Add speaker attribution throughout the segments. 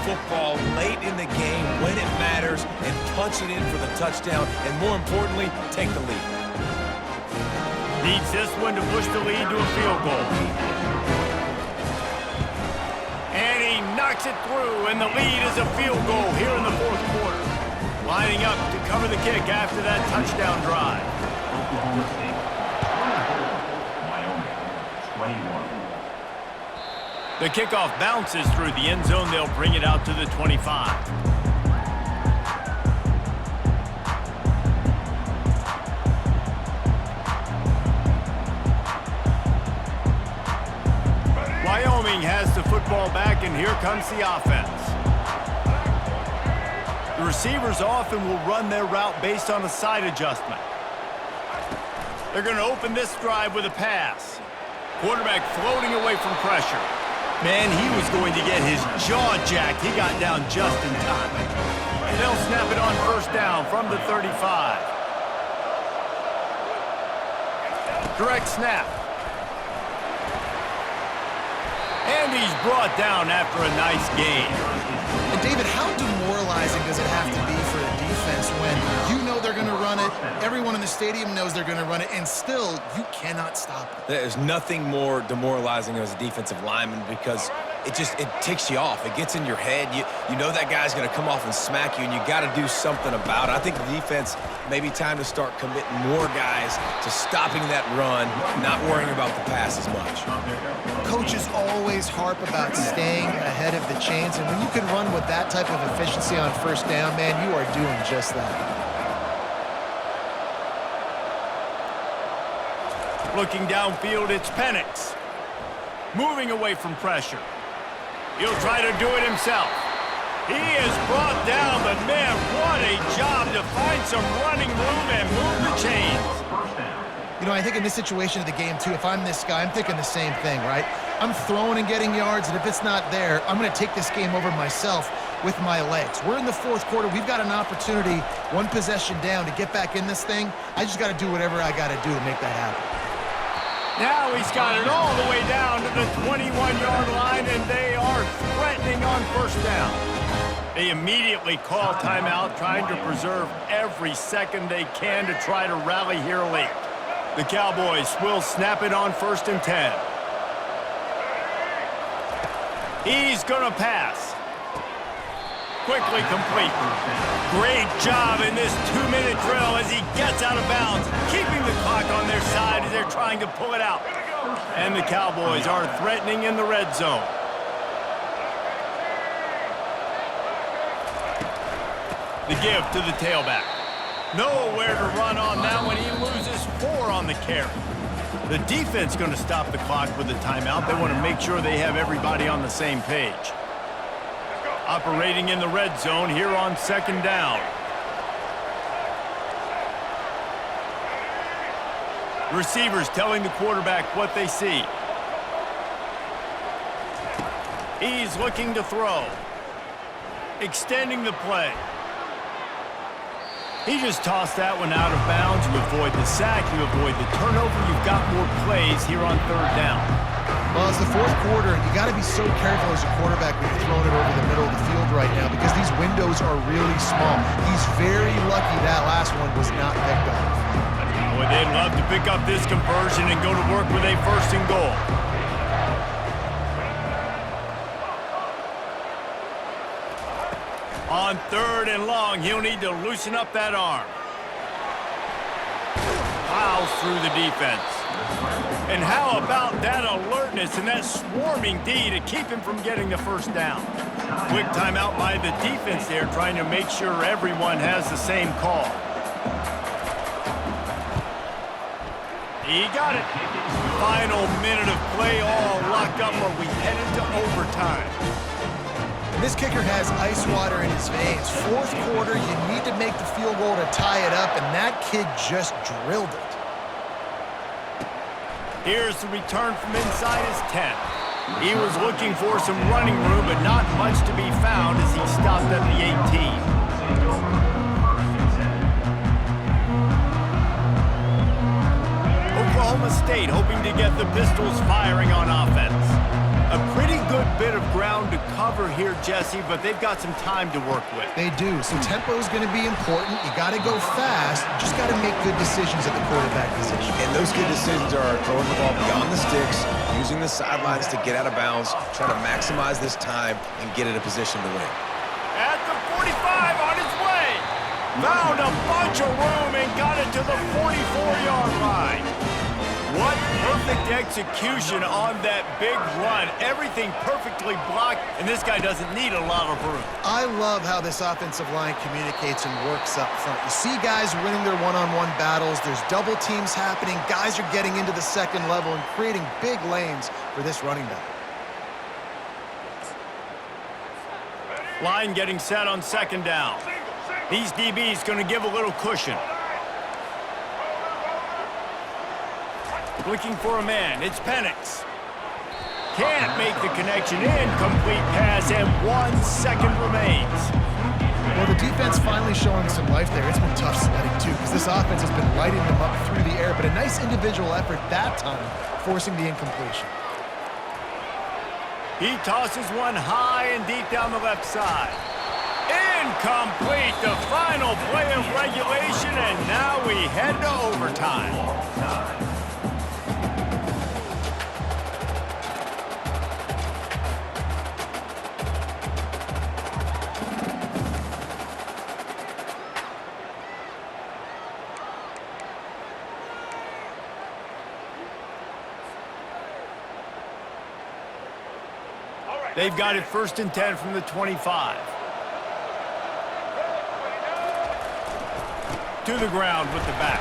Speaker 1: football late in the game when it matters and punch it in for the touchdown, and more importantly, take the lead.
Speaker 2: Needs this one to push the lead to a field goal. And he knocks it through, and the lead is a field goal here in the fourth quarter. Lining up to cover the kick after that touchdown drive.
Speaker 3: Oklahoma State, Wyoming, 21.
Speaker 2: The kickoff bounces through the end zone. They'll bring it out to the 25. Wyoming has the football back, and here comes the offense. The receivers often will run their route based on a side adjustment. They're going to open this drive with a pass. Quarterback floating away from pressure. Man, he was going to get his jaw jacked. He got down just in time. They'll snap it on first down from the 35. Direct snap. And he's brought down after a nice gain.
Speaker 4: And David, how demoralizing does it have to be for a defense when you know they're going to run it, everyone in the stadium knows they're going to run it, and still you cannot stop it?
Speaker 1: There's nothing more demoralizing as a defensive lineman because it ticks you off. It gets in your head. You know that guy's going to come off and smack you, and you got to do something about it. I think the defense maybe time to start committing more guys to stopping that run, not worrying about the pass as much.
Speaker 4: Coaches always harp about staying ahead of the chains, and when you can run with that type of efficiency on first down, man, you are doing just that.
Speaker 2: Looking downfield, it's Penix. Moving away from pressure. He'll try to do it himself. He is brought down, but man, what a job to find some running room and move the chains.
Speaker 4: You know, I think in this situation of the game, too, if I'm this guy, I'm thinking the same thing, right? I'm throwing and getting yards, and if it's not there, I'm going to take this game over myself with my legs. We're in the fourth quarter. We've got an opportunity, one possession down, to get back in this thing. I just got to do whatever I got to do to make that happen.
Speaker 2: Now he's got it all the way down to the 21-yard line, and they are threatening on first down. They immediately call timeout, trying to preserve every second they can to try to rally here late. The Cowboys will snap it on 1st and 10. He's going to pass. Quickly complete. Great job in this 2-minute drill as he gets out of bounds, keeping the clock on their side as they're trying to pull it out. And the Cowboys are threatening in the red zone. The give to the tailback. Nowhere to run on that one. He loses 4 on the carry. The defense going to stop the clock with a timeout. They want to make sure they have everybody on the same page. Operating in the red zone here on 2nd down. Receivers telling the quarterback what they see. He's looking to throw. Extending the play. He just tossed that one out of bounds. You avoid the sack, you avoid the turnover. You've got more plays here on 3rd down.
Speaker 4: Well, it's the fourth quarter, and you got to be so careful as a quarterback when you're throwing it over the middle of the field right now because these windows are really small. He's very lucky that last one was not picked off.
Speaker 2: Boy, they'd love to pick up this conversion and go to work with a 1st and goal. On 3rd and long, he'll need to loosen up that arm. Plows through the defense. And how about that alertness and that swarming D to keep him from getting the 1st down? Quick timeout by the defense there, trying to make sure everyone has the same call. He got it. Final minute of play, all locked up, or we head into overtime.
Speaker 4: And this kicker has ice water in his veins. Fourth quarter, you need to make the field goal to tie it up, and that kid just drilled it.
Speaker 2: Here's the return from inside his 10. He was looking for some running room, but not much to be found as he stopped at the 18. Oklahoma State hoping to get the Pistols firing on offense. A pretty good bit of ground to cover here, Jesse, but they've got some time to work with.
Speaker 4: They do. So tempo is going to be important. You got to go fast. You just got to make good decisions at the quarterback position.
Speaker 1: And those good decisions are throwing the ball beyond the sticks, using the sidelines to get out of bounds, trying to maximize this time and get in a position to win.
Speaker 2: At the 45 on his way. Found a bunch of room and got it to the 44-yard line. What perfect execution on that big run. Everything perfectly blocked, and this guy doesn't need a lot of room.
Speaker 4: I love how this offensive line communicates and works up front. You see guys winning their one-on-one battles. There's double teams happening. Guys are getting into the second level and creating big lanes for this running back.
Speaker 2: Line getting set on second down. These DBs going to give a little cushion. Looking for a man. It's Penix. Can't make the connection. Incomplete pass, and 1 second remains.
Speaker 4: Well, the defense finally showing some life there. It's been tough sledding, too, because this offense has been lighting them up through the air, but a nice individual effort that time, forcing the incompletion.
Speaker 2: He tosses one high and deep down the left side. Incomplete, the final play of regulation, and now we head to overtime. They've got it 1st and 10 from the 25. To the ground with the back.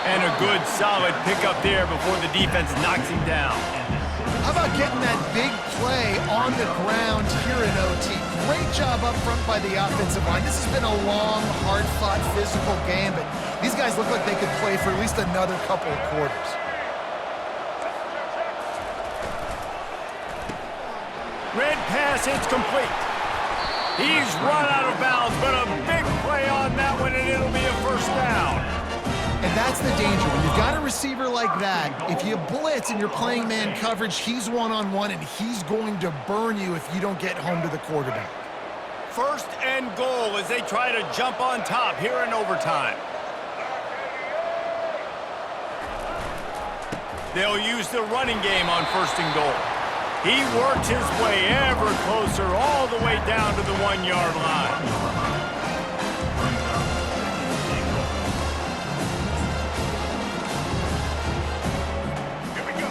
Speaker 2: And a good solid pickup there before the defense knocks him down.
Speaker 4: How about getting that big play on the ground here in OT? Great job up front by the offensive line. This has been a long, hard-fought, physical game, but these guys look like they could play for at least another couple of quarters.
Speaker 2: Red pass, it's complete. He's run out of bounds, but a big play on that one, and it'll be a 1st down.
Speaker 4: And that's the danger. When you've got a receiver like that, if you blitz and you're playing man coverage, he's one-on-one, and he's going to burn you if you don't get home to the quarterback.
Speaker 2: 1st and goal as they try to jump on top here in overtime. They'll use the running game on 1st and goal. He works his way ever closer all the way down to the 1-yard line.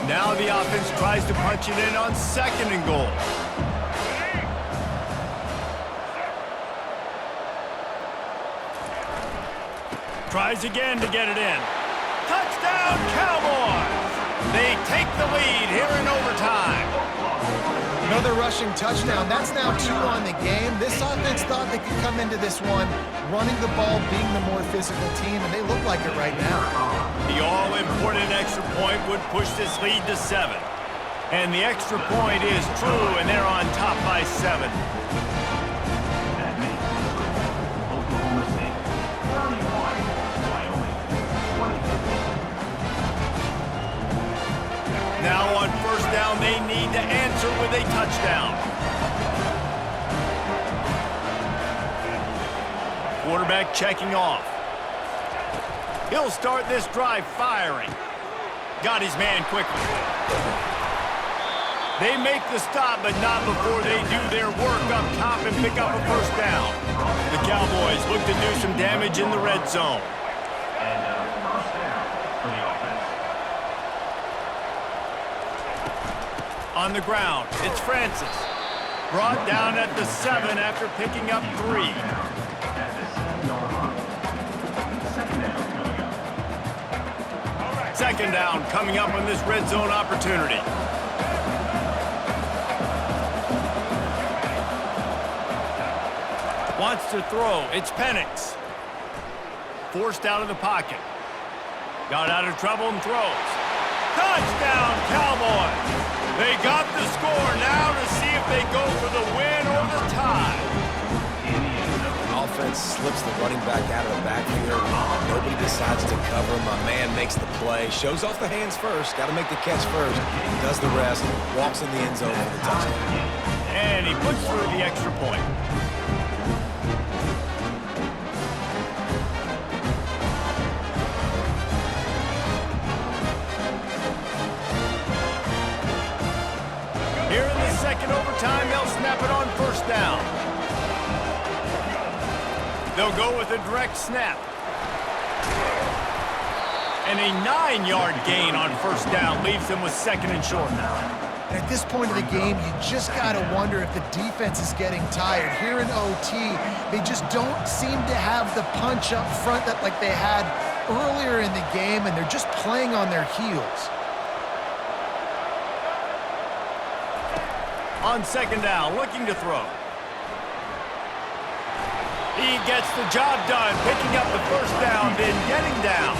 Speaker 2: Now the offense tries to punch it in on 2nd and goal. Tries again to get it in. Touchdown, Cowboys! They take the lead here in overtime.
Speaker 4: Another rushing touchdown. That's now 2 on the game. This offense thought they could come into this one running the ball, being the more physical team, and they look like it right now.
Speaker 2: The all-important extra point would push this lead to 7. And the extra point is true, and they're on top by 7.
Speaker 3: That makes Oklahoma State 31, Wyoming 20.
Speaker 2: Now on 1st down, they need to answer with a touchdown. Quarterback checking off. He'll start this drive firing. Got his man quickly. They make the stop, but not before they do their work up top and pick up a 1st down. The Cowboys look to do some damage in the red zone.
Speaker 3: And 1st down for the offense.
Speaker 2: On the ground, it's Francis. Brought down at the 7 after picking up 3.
Speaker 3: At the 7-yard line. 2nd down coming up.
Speaker 2: 2nd down coming up on this red zone opportunity. Wants to throw. It's Penix. Forced out of the pocket. Got out of trouble and throws. Touchdown, Cowboys! They got the score now to see if they go for the win or the tie.
Speaker 1: defense slips the running back out of the backfield. Nobody decides to cover. My man makes the play. Shows off the hands first. Got to make the catch first. Does the rest. Walks in the end zone for the touchdown.
Speaker 2: And he puts through the extra point. Here in the second overtime, they'll snap it on first down. They'll go with a direct snap. And a 9-yard gain on first down leaves them with second and short now.
Speaker 4: At this point of the game, you just got to wonder if the defense is getting tired. Here in OT, they just don't seem to have the punch up front that like they had earlier in the game, and they're just playing on their heels.
Speaker 2: On second down, looking to throw. He gets the job done, picking up the first down, then getting down.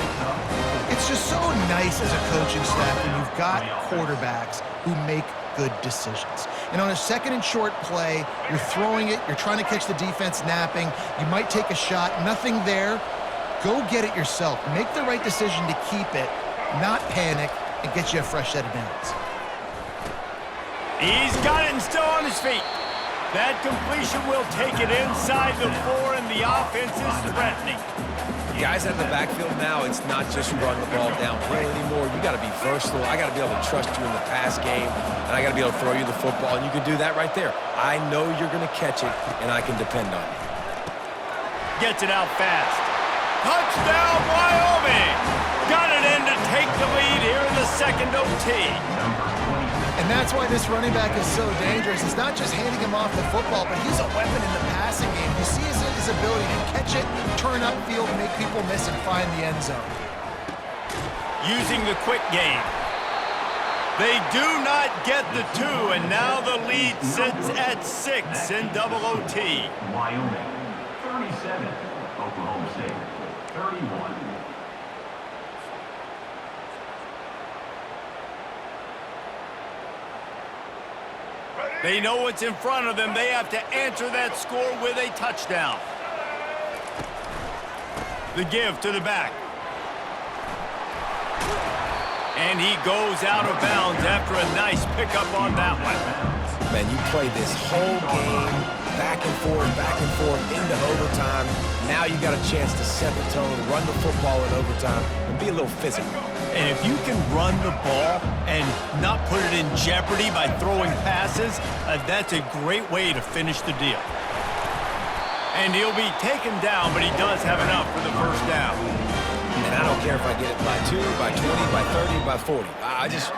Speaker 4: It's just so nice as a coaching staff when you've got quarterbacks who make good decisions. And on a second and short play, you're throwing it, you're trying to catch the defense napping, you might take a shot, nothing there. Go get it yourself. Make the right decision to keep it, not panic, and get you a fresh set of downs.
Speaker 2: He's got it and still on his feet. That completion will take it inside the 4, and the offense is threatening.
Speaker 1: Guys at the backfield now, it's not just run the ball downhill anymore. You got to be versatile. I got to be able to trust you in the pass game, and I got to be able to throw you the football, and you can do that right there. I know you're going to catch it, and I can depend on you.
Speaker 2: Gets it out fast. Touchdown, Wyoming! Got it in to take the lead here in the second OT.
Speaker 4: And that's why this running back is so dangerous. It's not just handing him off the football, but he's a weapon in the passing game. You see his ability to catch it, turn upfield, make people miss, and find the end zone.
Speaker 2: Using the quick game. They do not get the 2, and now the lead sits at 6 in double OT.
Speaker 3: Wyoming, 37. Oklahoma State, 31.
Speaker 2: They know what's in front of them. They have to answer that score with a touchdown. The give to the back. And he goes out of bounds after a nice pickup on that one.
Speaker 1: Man, you play this whole game back and forth, into overtime. Now you got a chance to set the tone, run the football in overtime, and be a little physical.
Speaker 2: And if you can run the ball and not put it in jeopardy by throwing passes, that's a great way to finish the deal. And he'll be taken down, but he does have enough for the first down.
Speaker 1: And I don't care if I get it by 2, by 20, by 30, by 40. I just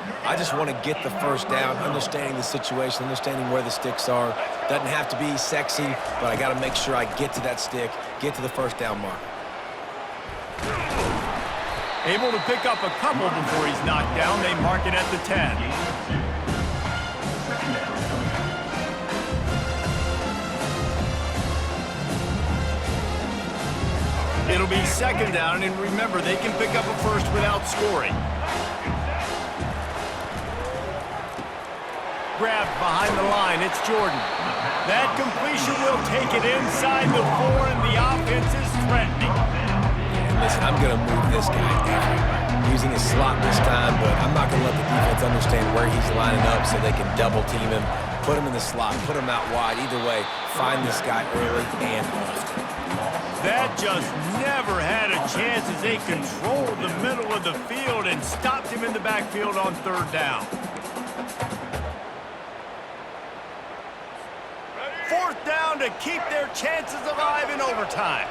Speaker 1: want to get the first down, understanding the situation, understanding where the sticks are. Doesn't have to be sexy, but I got to make sure I get to that stick, get to the first down mark.
Speaker 2: Able to pick up a couple before he's knocked down. They mark it at the 10. It'll be second down, and remember, they can pick up a first without scoring. Grabbed behind the line, it's Jordan. That completion will take it inside the 4, and the offense is threatening.
Speaker 1: And listen, I'm going to move this guy everywhere. Using his slot this time, but I'm not going to let the defense understand where he's lining up so they can double team him, put him in the slot, put him out wide. Either way, find this guy early and often.
Speaker 2: That just never had a chance as they controlled the middle of the field and stopped him in the backfield on third down. Fourth down to keep their chances alive in overtime.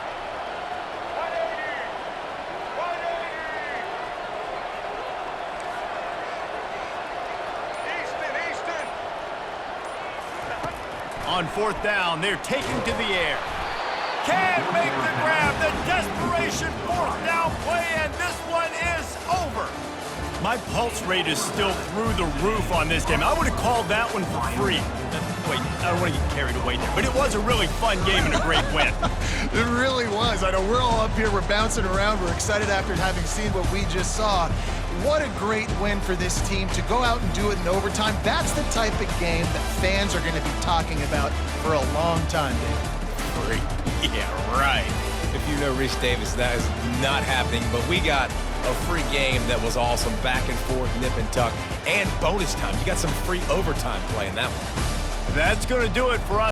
Speaker 2: On fourth down, they're taken to the air. Can't make the grab. The desperation fourth down play, and this one is over. My pulse rate is still through the roof on this game. I would have called that one for free. Wait, I don't want to get carried away there, but it was a really fun game and a great win.
Speaker 4: It really was. I know we're all up here, we're bouncing around, we're excited after having seen what we just saw. What a great win for this team to go out and do it in overtime. That's the type of game that fans are going to be talking about for a long time, Dave.
Speaker 1: free. Yeah, right. If you know Reese Davis, that is not happening. But we got a free game that was awesome. Back and forth, nip and tuck, and bonus time. You got some free overtime play in that one.
Speaker 2: That's going to do it for us.